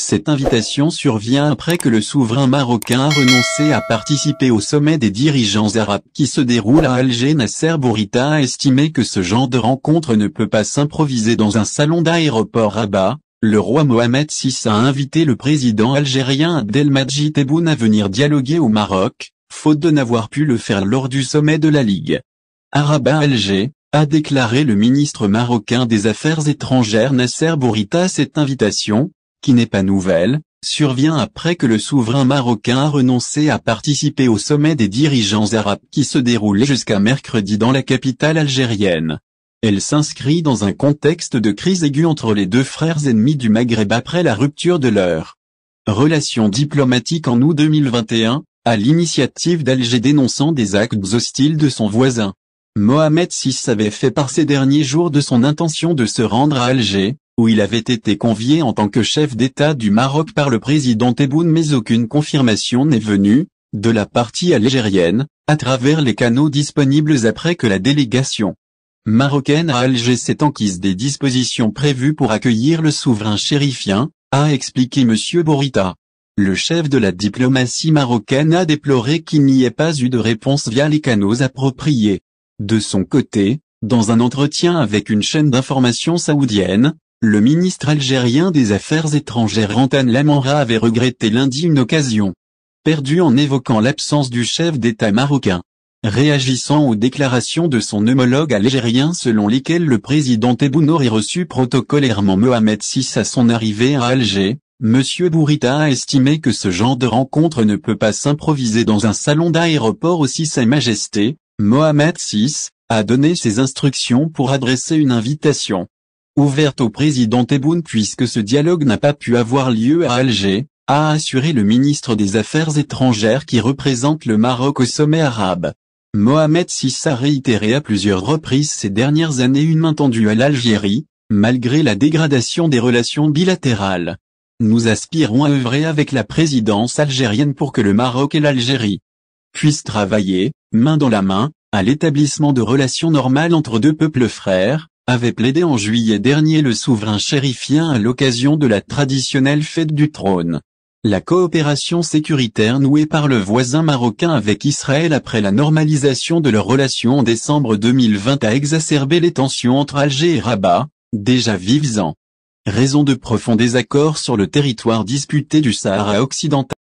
Cette invitation survient après que le souverain marocain a renoncé à participer au sommet des dirigeants arabes qui se déroule à Alger. Nasser Bourita a estimé que ce genre de rencontre ne peut pas s'improviser dans un salon d'aéroport Rabat. Le roi Mohamed VI a invité le président algérien Abdelmadjid Tebboune à venir dialoguer au Maroc, faute de n'avoir pu le faire lors du sommet de la Ligue arabe à Alger, a déclaré le ministre marocain des Affaires étrangères Nasser Bourita. Cette invitation, qui n'est pas nouvelle, survient après que le souverain marocain a renoncé à participer au sommet des dirigeants arabes qui se déroulait jusqu'à mercredi dans la capitale algérienne. Elle s'inscrit dans un contexte de crise aiguë entre les deux frères ennemis du Maghreb après la rupture de leurs relations diplomatiques en août 2021, à l'initiative d'Alger dénonçant des actes hostiles de son voisin. Mohamed VI avait fait part ces derniers jours de son intention de se rendre à Alger, où il avait été convié en tant que chef d'État du Maroc par le président Tebboune, mais aucune confirmation n'est venue, de la partie algérienne, à travers les canaux disponibles après que la délégation marocaine à Alger s'est enquise des dispositions prévues pour accueillir le souverain chérifien, a expliqué M. Bourita. Le chef de la diplomatie marocaine a déploré qu'il n'y ait pas eu de réponse via les canaux appropriés. De son côté, dans un entretien avec une chaîne d'information saoudienne, le ministre algérien des Affaires étrangères Rantan Lamamra avait regretté lundi une occasion perdue en évoquant l'absence du chef d'État marocain. Réagissant aux déclarations de son homologue algérien selon lesquelles le président Tebboune aurait reçu protocolairement Mohamed VI à son arrivée à Alger, M. Bourita a estimé que ce genre de rencontre ne peut pas s'improviser dans un salon d'aéroport. Aussi Sa Majesté, Mohamed VI, a donné ses instructions pour adresser une invitation ouverte au président Tebboune puisque ce dialogue n'a pas pu avoir lieu à Alger, a assuré le ministre des Affaires étrangères qui représente le Maroc au sommet arabe. Mohamed VI a réitéré à plusieurs reprises ces dernières années une main tendue à l'Algérie, malgré la dégradation des relations bilatérales. Nous aspirons à œuvrer avec la présidence algérienne pour que le Maroc et l'Algérie puissent travailler, main dans la main, à l'établissement de relations normales entre deux peuples frères, avait plaidé en juillet dernier le souverain chérifien à l'occasion de la traditionnelle fête du trône. La coopération sécuritaire nouée par le voisin marocain avec Israël après la normalisation de leurs relations en décembre 2020 a exacerbé les tensions entre Alger et Rabat, déjà vives en raison de profonds désaccords sur le territoire disputé du Sahara occidental.